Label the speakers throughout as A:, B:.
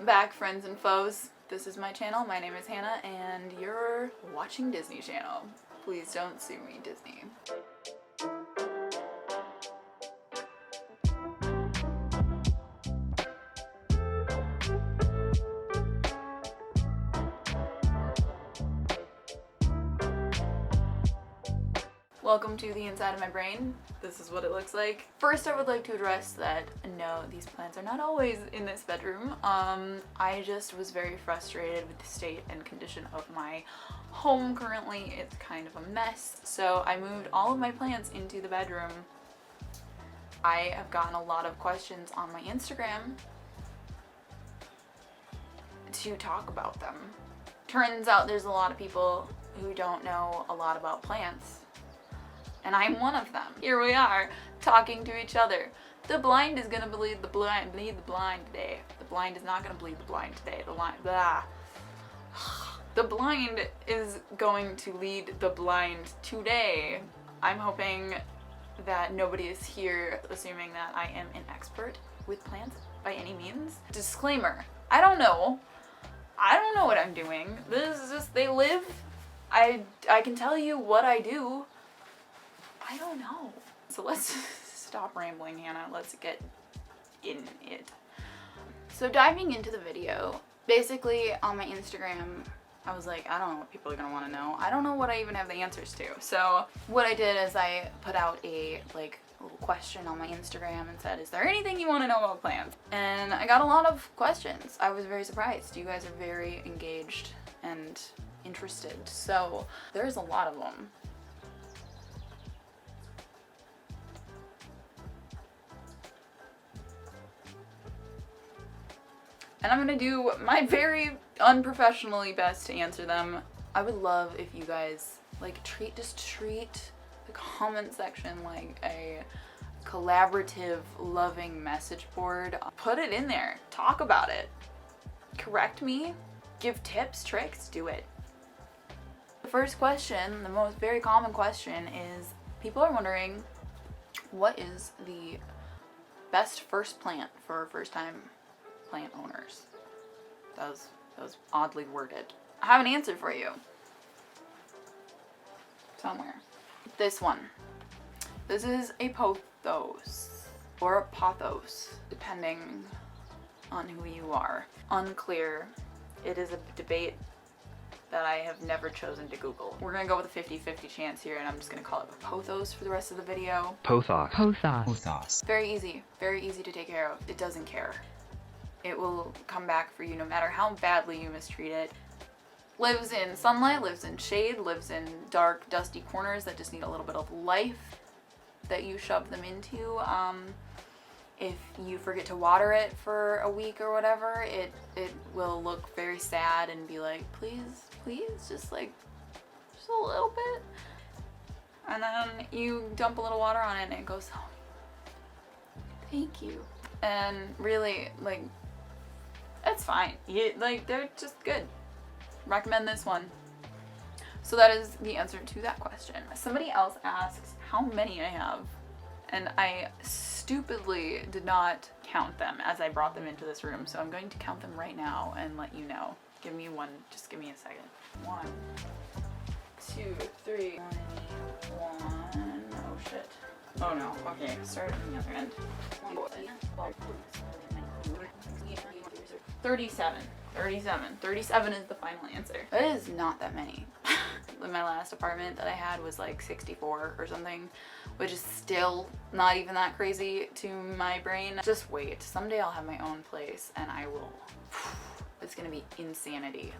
A: Welcome back, friends and foes. This is my channel. My name is Hannah, and you're watching Disney Channel. Please don't sue me, Disney. Welcome to the inside of my brain. This is what it looks like. First, I would like to address that no, these plants are not always in this bedroom. I just was very frustrated with the state and condition of my home currently. It's kind of a mess. So I moved all of my plants into the bedroom. I have gotten a lot of questions on my Instagram to talk about them. Turns out there's a lot of people who don't know a lot about plants. And I'm one of them. Here we are, talking to each other. The blind is gonna bleed the blind today. The blind is not gonna bleed the blind today. The blind is going to lead the blind today. I'm hoping that nobody is here assuming that I am an expert with plants by any means. Disclaimer, I don't know what I'm doing. This is just, they live. I can tell you what I do. I don't know. So let's stop rambling, Hannah. Let's get in it. So diving into the video, basically on my Instagram, I was like, I don't know what people are gonna want to know. I don't know what I even have the answers to. So what I did is I put out a little question on my Instagram and said, is there anything you want to know about plants? And I got a lot of questions. I was very surprised. You guys are very engaged and interested. So there's a lot of them. And I'm gonna do my very unprofessionally best to answer them. I would love if you guys treat the comment section like a collaborative, loving message board. Put it in there. Talk about it. Correct me. Give tips, tricks. Do it. The first question, the most very common question is, people are wondering, what is the best first plant for first time plant owners? That was oddly worded. I have an answer for you. Somewhere. This one. This is a pothos or a pothos, depending on who you are. Unclear. It is a debate that I have never chosen to Google. We're gonna go with a 50-50 chance here, and I'm just gonna call it a pothos for the rest of the video.
B: Pothos.
A: Pothos. Very easy to take care of. It doesn't care. It will come back for you no matter how badly you mistreat it. Lives in sunlight, lives in shade, lives in dark, dusty corners that just need a little bit of life that you shove them into. If you forget to water it for a week or whatever, it will look very sad and be like, please, just a little bit. And then you dump a little water on it and it goes, oh, thank you. And really, it's fine. They're just good. Recommend this one. So that is the answer to that question. Somebody else asks how many I have, and I stupidly did not count them as I brought them into this room, so I'm going to count them right now and let you know. Give me just give me a second. 1, 2, 3. 1. Oh shit. Oh no. Okay, start on the other end. 37 is the final answer. That is not that many. My last apartment that I had was 64 or something, which is still not even that crazy to my brain. Just wait. Someday I'll have my own place and I will. It's gonna be insanity.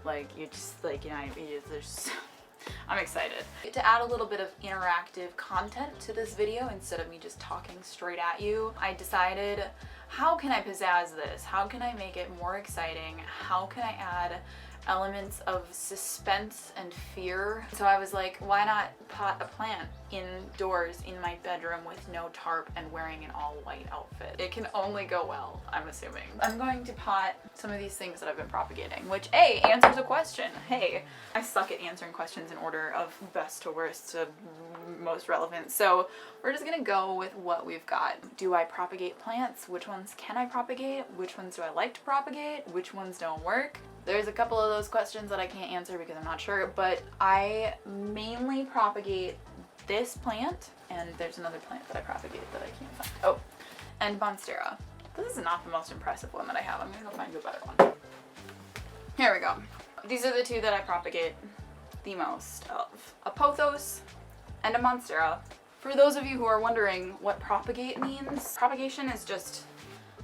A: I'm excited. To add a little bit of interactive content to this video instead of me just talking straight at you, I decided, how can I pizzazz this? How can I make it more exciting? How can I add elements of suspense and fear. So I was like, why not pot a plant indoors in my bedroom with no tarp and wearing an all white outfit? It can only go well, I'm assuming. I'm going to pot some of these things that I've been propagating, which A, answers a question. Hey, I suck at answering questions in order of best to worst to most relevant. So we're just gonna go with what we've got. Do I propagate plants? Which ones can I propagate? Which ones do I like to propagate? Which ones don't work? There's a couple of those questions that I can't answer because I'm not sure, but I mainly propagate this plant, and there's another plant that I propagate that I can't find. Oh, and Monstera. This is not the most impressive one that I have. I'm gonna go find a better one. Here we go. These are the two that I propagate the most of. A Pothos and a Monstera. For those of you who are wondering what propagate means, propagation is just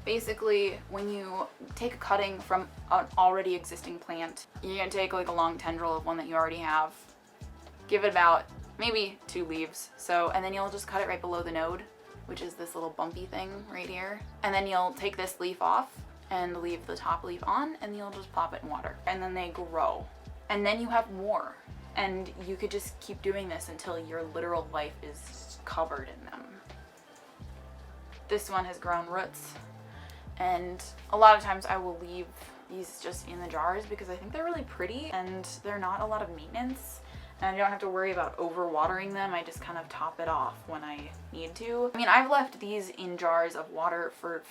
A: basically when you take a cutting from an already existing plant, you're gonna take like a long tendril of one that you already have, give it about maybe 2 leaves, and then you'll just cut it right below the node, which is this little bumpy thing right here. And then you'll take this leaf off and leave the top leaf on, and you'll just plop it in water. And then they grow. And then you have more. And you could just keep doing this until your literal life is covered in them. This one has grown roots. And a lot of times I will leave these just in the jars because I think they're really pretty and they're not a lot of maintenance. And I don't have to worry about overwatering them. I just kind of top it off when I need to. I mean, I've left these in jars of water for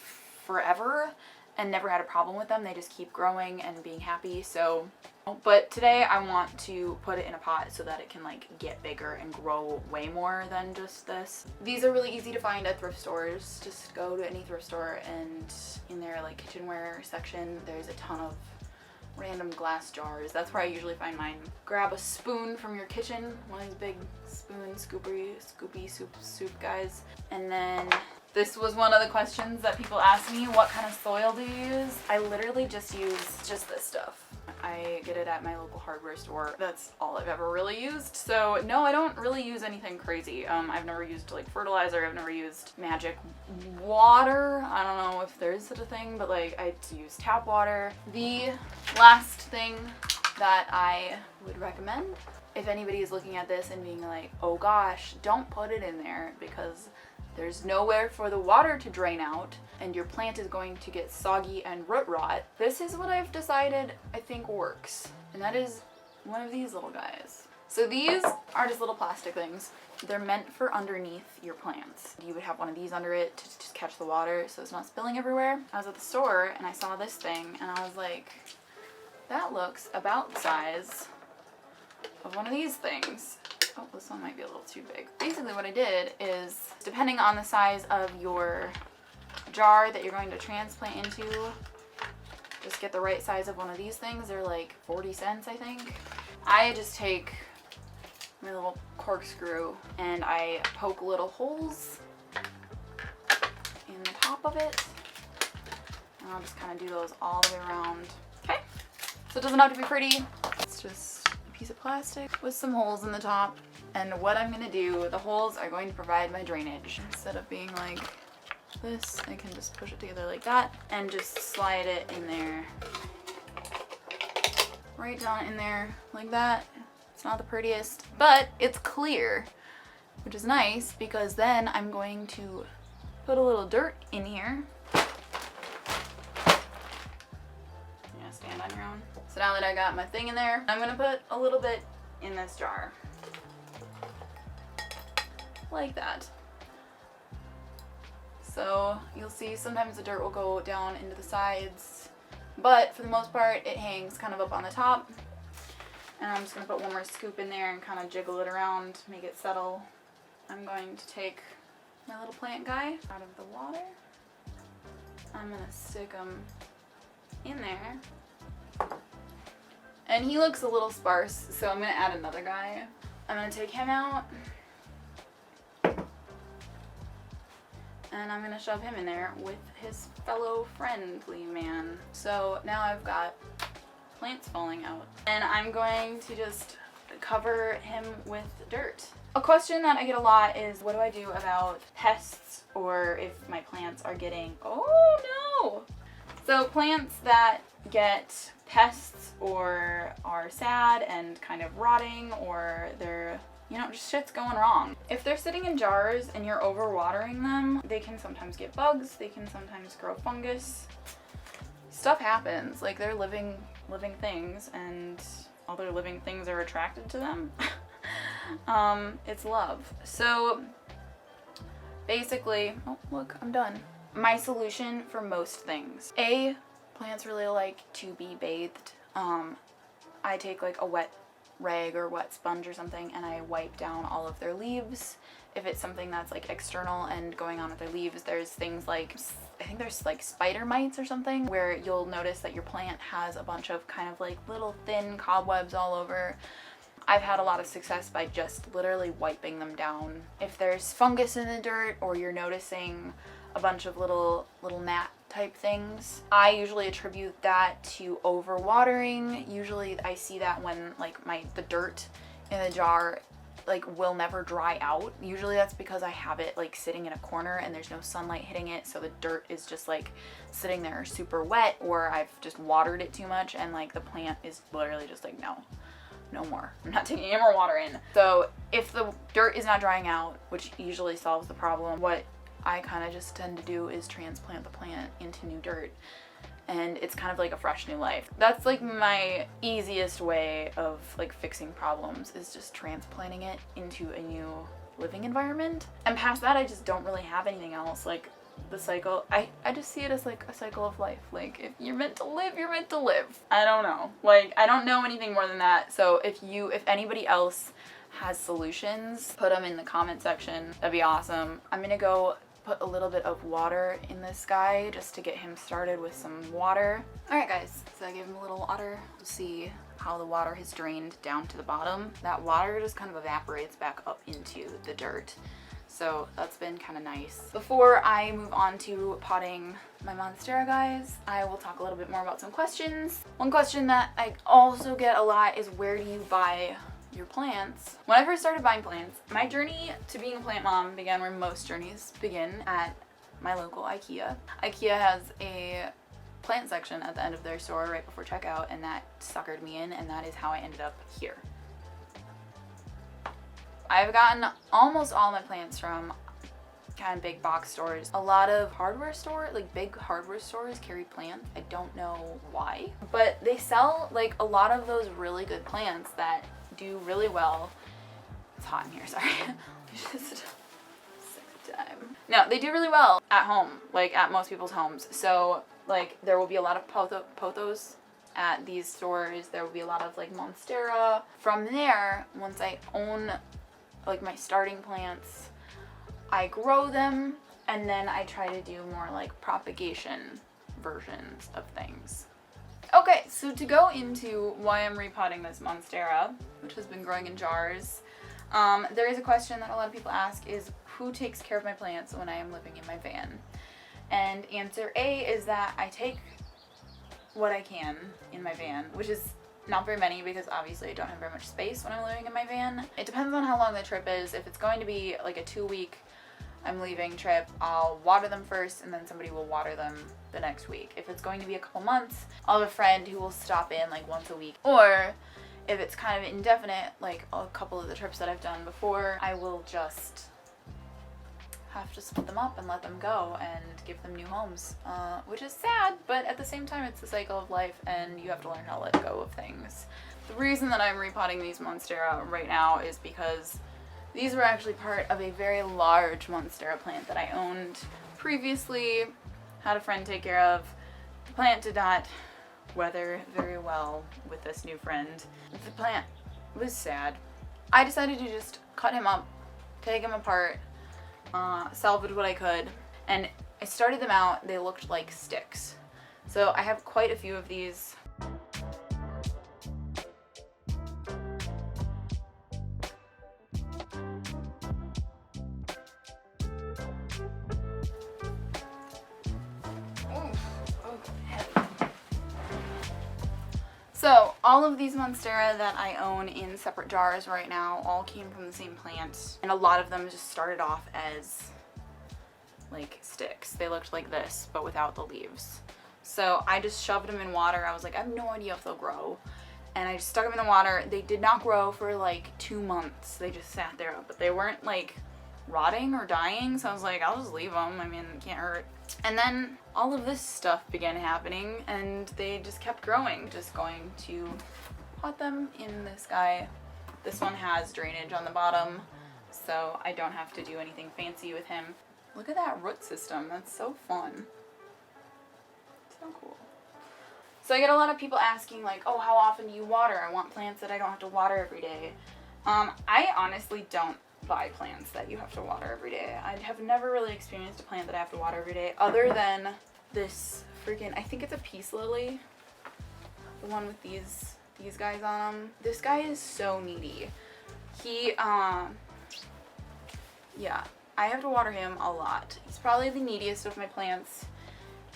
A: forever and never had a problem with them. They just keep growing and being happy. So, but today I want to put it in a pot so that it can like get bigger and grow way more than just this. These are really easy to find at thrift stores. Just go to any thrift store and in their like kitchenware section, there's a ton of random glass jars. That's where I usually find mine. Grab a spoon from your kitchen, one of these big spoon scoopy soup guys. And then this was one of the questions that people asked me, what kind of soil do you use? I literally just use just this stuff. I get it at my local hardware store. That's all I've ever really used. So no, I don't really use anything crazy. I've never used like fertilizer. I've never used magic water. I don't know if there is such a thing, but like I use tap water. The last thing that I would recommend, if anybody is looking at this and being like, oh gosh, don't put it in there because there's nowhere for the water to drain out and your plant is going to get soggy and root rot. This is what I've decided I think works. And that is one of these little guys. So these are just little plastic things. They're meant for underneath your plants. You would have one of these under it to just catch the water so it's not spilling everywhere. I was at the store and I saw this thing and I was like, that looks about the size of one of these things. Oh, this one might be a little too big. Basically what I did is, depending on the size of your jar that you're going to transplant into, just get the right size of one of these things. They're like 40 cents, I think. I just take my little corkscrew and I poke little holes in the top of it. And I'll just kind of do those all the way around. Okay, so it doesn't have to be pretty. It's just piece of plastic with some holes in the top. And what I'm gonna do, the holes are going to provide my drainage. Instead of being like this, I can just push it together like that and just slide it in there. Right down in there like that. It's not the prettiest, but it's clear, which is nice because then I'm going to put a little dirt in here. Stand on your own. So now that I got my thing in there, I'm gonna put a little bit in this jar. Like that. So you'll see sometimes the dirt will go down into the sides, but for the most part it hangs kind of up on the top. And I'm just gonna put one more scoop in there and kind of jiggle it around, make it settle. I'm going to take my little plant guy out of the water. I'm gonna stick him in there. And he looks a little sparse, so I'm gonna add another guy. I'm gonna take him out. And I'm gonna shove him in there with his fellow friendly man. So now I've got plants falling out. And I'm going to just cover him with dirt. A question that I get a lot is, what do I do about pests or if my plants are getting, oh no! So plants that get pests or are sad and kind of rotting, or they're, you know, just shit's going wrong. If they're sitting in jars and you're overwatering them, they can sometimes get bugs, they can sometimes grow fungus. Stuff happens. Like, they're living things, and other living things are attracted to them. It's love. So basically, oh look, I'm done. My solution for most things. Plants really like to be bathed. I take like a wet rag or wet sponge or something and I wipe down all of their leaves. If it's something that's like external and going on with their leaves, there's things like, I think there's like spider mites or something, where you'll notice that your plant has a bunch of kind of like little thin cobwebs all over. I've had a lot of success by just literally wiping them down. If there's fungus in the dirt, or you're noticing a bunch of little gnat type things, I usually attribute that to overwatering. Usually I see that when like the dirt in the jar like will never dry out. Usually that's because I have it like sitting in a corner and there's no sunlight hitting it, so the dirt is just like sitting there super wet, or I've just watered it too much and like the plant is literally just like, no more. I'm not taking any more water in. So if the dirt is not drying out, which usually solves the problem, what I kind of just tend to do is transplant the plant into new dirt, and it's kind of like a fresh new life. That's like my easiest way of like fixing problems, is just transplanting it into a new living environment. And past that, I just don't really have anything else. Like the cycle, I just see it as like a cycle of life. Like, if you're meant to live, you're meant to live. I don't know. Like, I don't know anything more than that. So if anybody else has solutions, put them in the comment section. That'd be awesome. I'm gonna go put a little bit of water in this guy just to get him started with some water. All right guys, so I gave him a little water. We'll see how the water has drained down to the bottom. That water just kind of evaporates back up into the dirt. So that's been kind of nice. Before I move on to potting my Monstera guys, I will talk a little bit more about some questions. One question that I also get a lot is, where do you buy your plants? When I first started buying plants, my journey to being a plant mom began where most journeys begin, at my local IKEA. IKEA has a plant section at the end of their store right before checkout, and that suckered me in, and that is how I ended up here. I've gotten almost all my plants from kind of big box stores. A lot of big hardware stores carry plants. I don't know why, but they sell like a lot of those really good plants that do really well. It's hot in here, sorry. Just second time. No, they do really well at home, like at most people's homes. So like there will be a lot of pothos at these stores. There will be a lot of like Monstera. From there, once I own like my starting plants, I grow them, and then I try to do more like propagation versions of things. Okay, so to go into why I'm repotting this Monstera, which has been growing in jars, there is a question that a lot of people ask, is who takes care of my plants when I am living in my van? And answer A is that I take what I can in my van, which is not very many because obviously I don't have very much space when I'm living in my van. It depends on how long the trip is. If it's going to be like a 2-week I'm leaving trip, I'll water them first and then somebody will water them the next week. If it's going to be a couple months, I'll have a friend who will stop in like once a week. Or if it's kind of indefinite, like a couple of the trips that I've done before, I will just have to split them up and let them go and give them new homes, which is sad, but at the same time it's the cycle of life and you have to learn how to let go of things. The reason that I'm repotting these Monstera right now is because these were actually part of a very large Monstera plant that I owned previously, had a friend take care of. The plant did not weather very well with this new friend. The plant was sad. I decided to just cut him up, take him apart, salvage what I could, and I started them out. They looked like sticks. So I have quite a few of these. So all of these Monstera that I own in separate jars right now all came from the same plant, and a lot of them just started off as like sticks. They looked like this, but without the leaves. So I just shoved them in water. I was like, I have no idea if they'll grow. And I just stuck them in the water. They did not grow for like 2 months. They just sat there, but they weren't like rotting or dying. So I was like, I'll just leave them. I mean, it can't hurt. And then all of this stuff began happening and they just kept growing. Just going to pot them in this guy. This one has drainage on the bottom, so I don't have to do anything fancy with him. Look at that root system. That's so fun. So cool. So I get a lot of people asking like, oh, how often do you water? I want plants that I don't have to water every day. I honestly don't buy plants that you have to water every day. I have never really experienced a plant that I have to water every day other than this freaking, I think it's a peace lily. The one with these guys on them. This guy is so needy. He, yeah, I have to water him a lot. He's probably the neediest of my plants,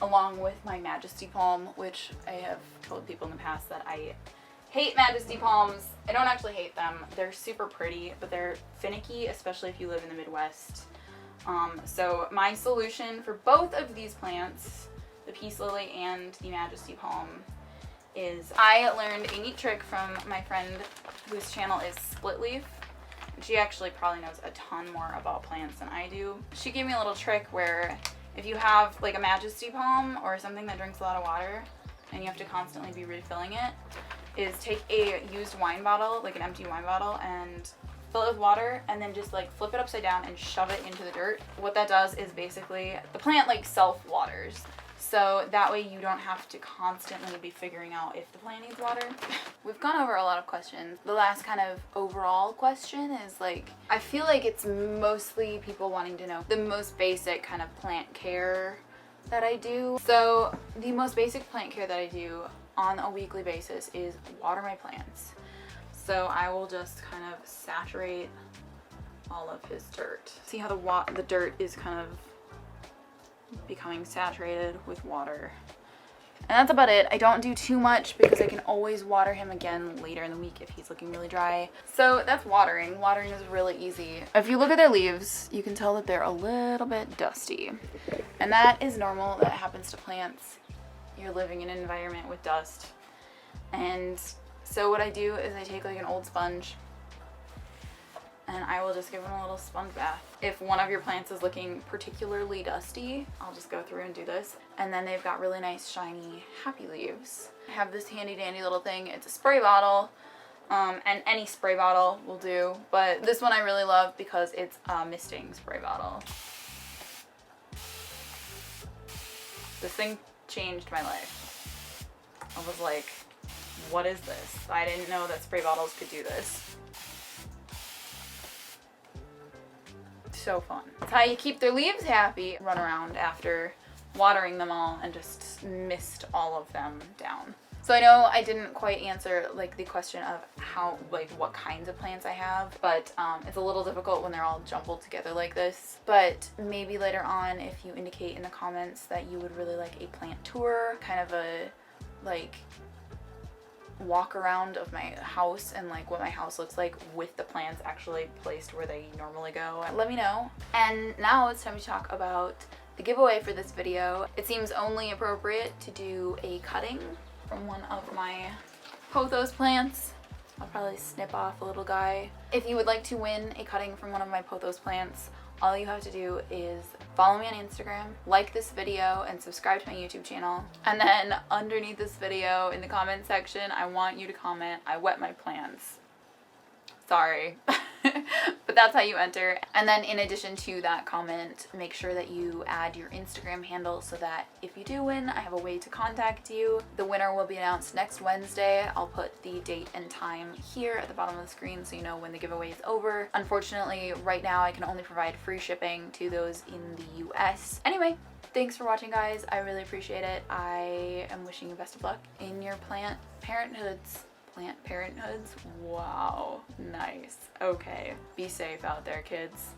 A: along with my Majesty Palm, which I have told people in the past that I hate Majesty Palms. I don't actually hate them. They're super pretty, but they're finicky, especially if you live in the Midwest. So my solution for both of these plants, the Peace Lily and the Majesty Palm, is I learned a neat trick from my friend whose channel is Split Leaf. She actually probably knows a ton more about plants than I do. She gave me a little trick where if you have like a Majesty Palm or something that drinks a lot of water and you have to constantly be refilling it, is take a used wine bottle, like an empty wine bottle, and fill it with water and then just like flip it upside down and shove it into the dirt. What that does is basically the plant like self-waters. So that way you don't have to constantly be figuring out if the plant needs water. We've gone over a lot of questions. The last kind of overall question is like, I feel like it's mostly people wanting to know the most basic kind of plant care that I do. So the most basic plant care that I do on a weekly basis is water my plants. So I will just kind of saturate all of his dirt. See how the dirt is kind of becoming saturated with water. And that's about it. I don't do too much because I can always water him again later in the week if he's looking really dry. So that's watering. Watering is really easy. If you look at their leaves, you can tell that they're a little bit dusty. And that is normal. That happens to plants. You're living in an environment with dust. And so what I do is I take like an old sponge and I will just give them a little sponge bath. If one of your plants is looking particularly dusty, I'll just go through and do this. And then they've got really nice, shiny, happy leaves. I have this handy dandy little thing. It's a spray bottle, and any spray bottle will do. But this one I really love because it's a misting spray bottle. This thing changed my life. I was like, what is this? I didn't know that spray bottles could do this. So fun. It's how you keep their leaves happy. Run around after watering them all and just mist all of them down. So I know I didn't quite answer like the question of how, like what kinds of plants I have, but it's a little difficult when they're all jumbled together like this. But maybe later on, if you indicate in the comments that you would really like a plant tour, kind of a like walk around of my house and like what my house looks like with the plants actually placed where they normally go, let me know. And now it's time to talk about the giveaway for this video. It seems only appropriate to do a cutting from one of my pothos plants. I'll probably snip off a little guy. If you would like to win a cutting from one of my pothos plants, all you have to do is follow me on Instagram, like this video, and subscribe to my YouTube channel. And then underneath this video in the comment section, I want you to comment, I wet my plants. Sorry. But that's how you enter. And then in addition to that comment, make sure that you add your Instagram handle so that if you do win, I have a way to contact you. The winner will be announced next Wednesday. I'll put the date and time here at the bottom of the screen so you know when the giveaway is over. Unfortunately, right now I can only provide free shipping to those in the US. Anyway, thanks for watching, guys. I really appreciate it. I am wishing you best of luck in your plant parenthoods. Plant parenthoods? Wow, nice. Okay, be safe out there, kids.